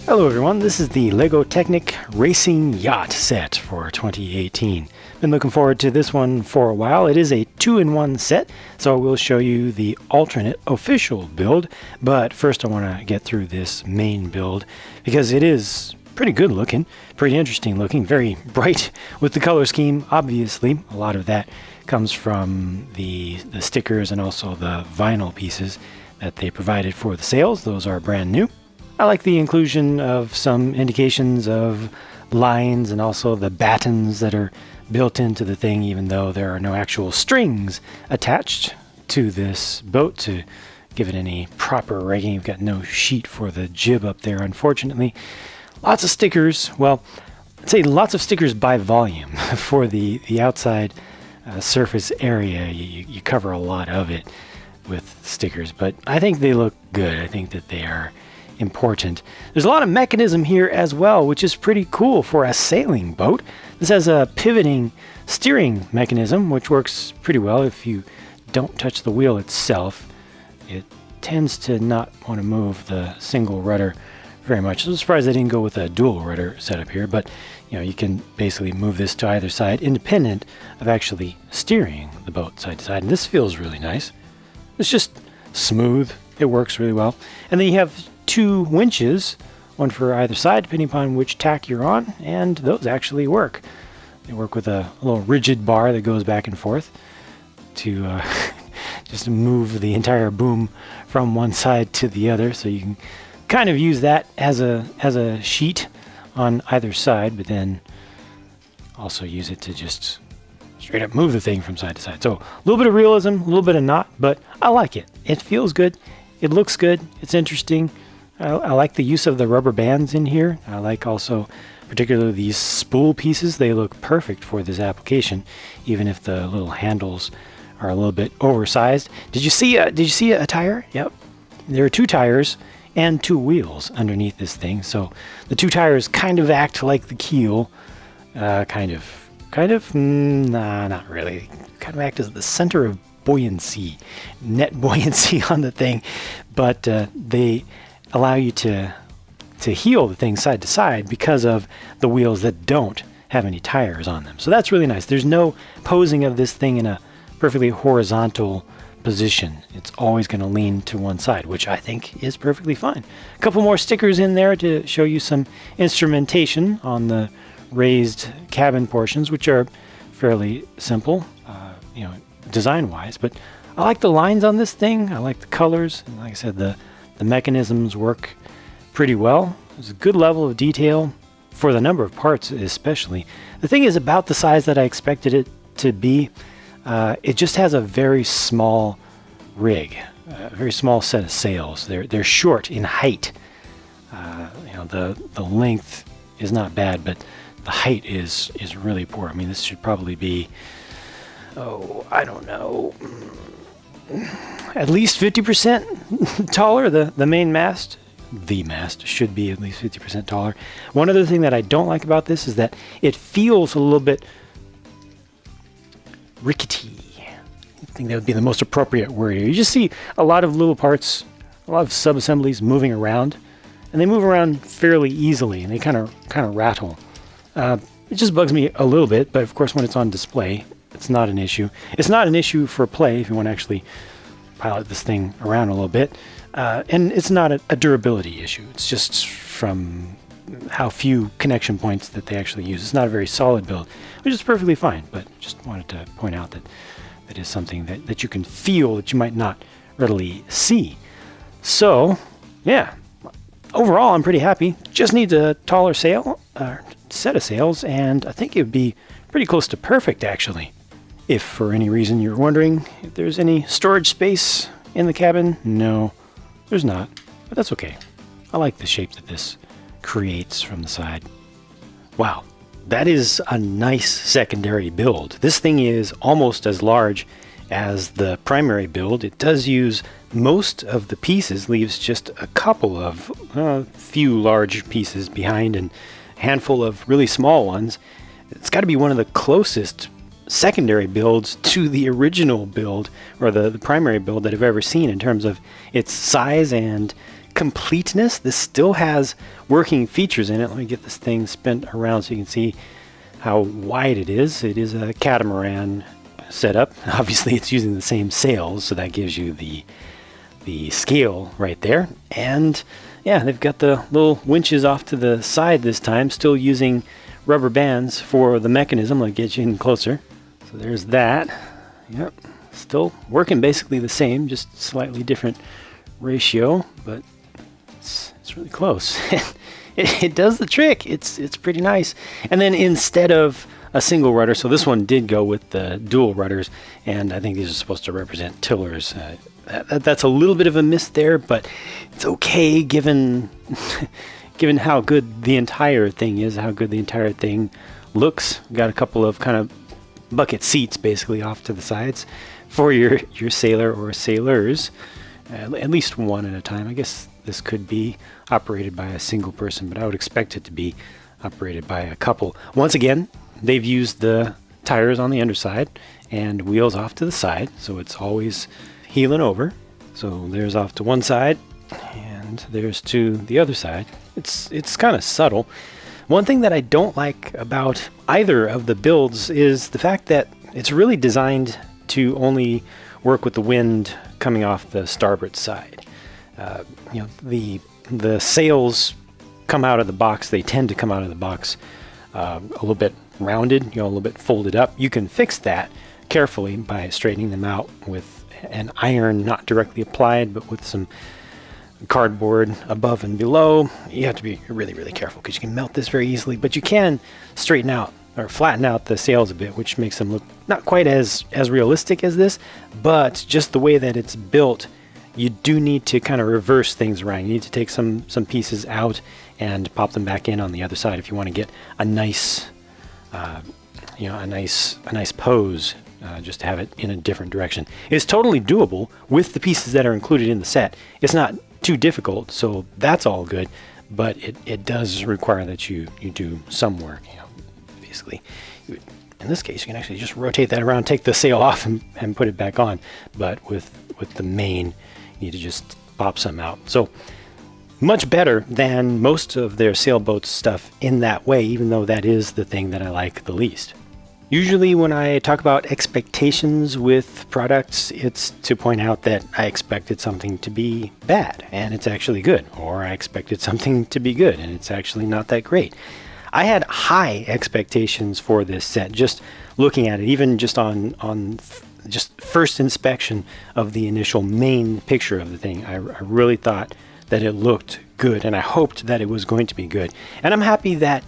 Hello everyone, this is the LEGO Technic Racing Yacht set for 2018. Been looking forward to this one for a while. It is a 2-in-1 set, so we'll show you the alternate official build. But first I want to get through this main build because it is pretty good looking, pretty interesting looking, very bright with the color scheme. Obviously, a lot of that comes from the stickers and also the vinyl pieces that they provided for the sails. Those are brand new. I like the inclusion of some indications of lines and also the battens that are built into the thing, even though there are no actual strings attached to this boat to give it any proper rigging. You've got no sheet for the jib up there, unfortunately. Lots of stickers. Well, I'd say lots of stickers by volume for the outside surface area. You cover a lot of it with stickers, but I think they look good. I think that they are important. There's a lot of mechanism here as well, which is pretty cool for a sailing boat. This has a pivoting steering mechanism, which works pretty well if you don't touch the wheel itself. It tends to not want to move the single rudder very much. I'm surprised they didn't go with a dual rudder setup here, but you can basically move this to either side independent of actually steering the boat side to side, and this feels really nice. It's just smooth. It works really well. And then you have two winches, one for either side depending upon which tack you're on, and those actually work. They work with a little rigid bar that goes back and forth to just move the entire boom from one side to the other, so you can kind of use that as a sheet on either side, but then also use it to just straight up move the thing from side to side. So a little bit of realism, a little bit of not, but I like it. It feels good. It looks good. It's interesting. I like the use of the rubber bands in here. I like also particularly these spool pieces. They look perfect for this application, even if the little handles are a little bit oversized. Did you see a tire? Yep. There are two tires and two wheels underneath this thing. So the two tires kind of act like the keel. Nah, not really. Kind of act as the center of buoyancy, net buoyancy on the thing, but they allow you to heel the thing side to side because of the wheels that don't have any tires on them. So that's really nice. There's no posing of this thing in a perfectly horizontal position. It's always going to lean to one side, which I think is perfectly fine. A couple more stickers in there to show you some instrumentation on the raised cabin portions, which are fairly simple, design-wise, but I like the lines on this thing. I like the colors, and like I said, the mechanisms work pretty well. There's a good level of detail for the number of parts, especially. The thing is about the size that I expected it to be. It just has a very small rig, a very small set of sails. They're short in height. The length is not bad, but the height is really poor. I mean, this should probably be, I don't know, at least 50% taller. The main mast, the mast should be at least 50% taller. One other thing that I don't like about this is that it feels a little bit rickety. I think that would be the most appropriate word here. You just see a lot of little parts, a lot of sub-assemblies moving around, and they move around fairly easily, and they kind of rattle. It just bugs me a little bit, but of course when it's on display, it's not an issue. It's not an issue for play if you want to actually pilot this thing around a little bit. And it's not a durability issue. It's just from how few connection points that they actually use. It's not a very solid build, which is perfectly fine, but just wanted to point out that that is something that you can feel that you might not readily see. So, yeah, overall I'm pretty happy. Just needs a taller sail, set of sails, and I think it would be pretty close to perfect, actually. If for any reason you're wondering if there's any storage space in the cabin, no, there's not, but that's okay. I like the shape that this creates from the side. Wow, that is a nice secondary build. This thing is almost as large as the primary build. It does use most of the pieces, leaves just a couple of few large pieces behind and a handful of really small ones. It's got to be one of the closest secondary builds to the original build, or the primary build, that I've ever seen in terms of its size and completeness. This still has working features in it. Let me get this thing spin around so you can see how wide it is. It is a catamaran setup. Obviously, it's using the same sails, so that gives you the scale right there. And yeah, they've got the little winches off to the side this time, still using rubber bands for the mechanism. I'll get you in closer. So there's that. Yep, still working basically the same, just slightly different ratio, but it's really close. It does the trick. It's pretty nice. And then instead of a single rudder, so this one did go with the dual rudders, and I think these are supposed to represent tillers. That's a little bit of a miss there, but it's okay given given how good the entire thing is, how good the entire thing looks. Got a couple of kind of bucket seats basically off to the sides for your sailor or sailors, at least one at a time. I guess this could be operated by a single person, but I would expect it to be operated by a couple. Once again, they've used the tires on the underside and wheels off to the side, so it's always heeling over. So there's off to one side and there's to the other side. It's kind of subtle. One thing that I don't like about either of the builds is the fact that it's really designed to only work with the wind coming off the starboard side. The sails come out of the box. They tend to come out of the box a little bit rounded, a little bit folded up. You can fix that carefully by straightening them out with an iron, not directly applied, but with some cardboard above and below. You have to be really, really careful because you can melt this very easily, but you can straighten out or flatten out the sails a bit, which makes them look not quite as realistic as this, but just the way that it's built, you do need to kind of reverse things around. You need to take some pieces out and pop them back in on the other side if you want to get a nice, a nice pose. Just to have it in a different direction. It's totally doable with the pieces that are included in the set. It's not too difficult, so that's all good, but it does require that you do some work. Basically, in this case, you can actually just rotate that around, take the sail off, and put it back on. But with the main, you need to just pop some out. So much better than most of their sailboat stuff in that way, even though that is the thing that I like the least. Usually when I talk about expectations with products, it's to point out that I expected something to be bad and it's actually good, or I expected something to be good and it's actually not that great. I had high expectations for this set, just looking at it, even just on just first inspection of the initial main picture of the thing. I really thought that it looked good and I hoped that it was going to be good. And I'm happy that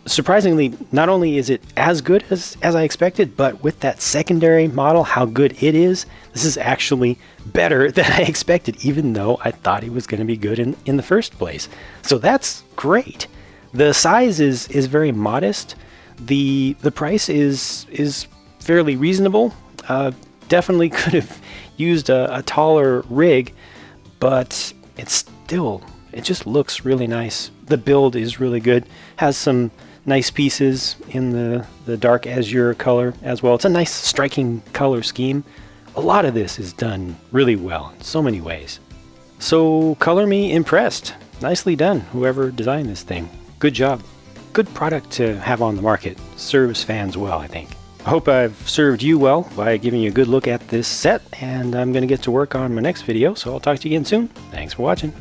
surprisingly, not only is it as good as I expected, but with that secondary model, how good it is, this is actually better than I expected, even though I thought it was going to be good in the first place. So that's great. The size is very modest. The price is fairly reasonable. Definitely could have used a taller rig, but it just looks really nice. The build is really good. Has some nice pieces in the dark azure color as well. It's a nice striking color scheme. A lot of this is done really well in so many ways. So color me impressed. Nicely done, whoever designed this thing. Good job. Good product to have on the market. Serves fans well, I think. I hope I've served you well by giving you a good look at this set, and I'm going to get to work on my next video, so I'll talk to you again soon. Thanks for watching.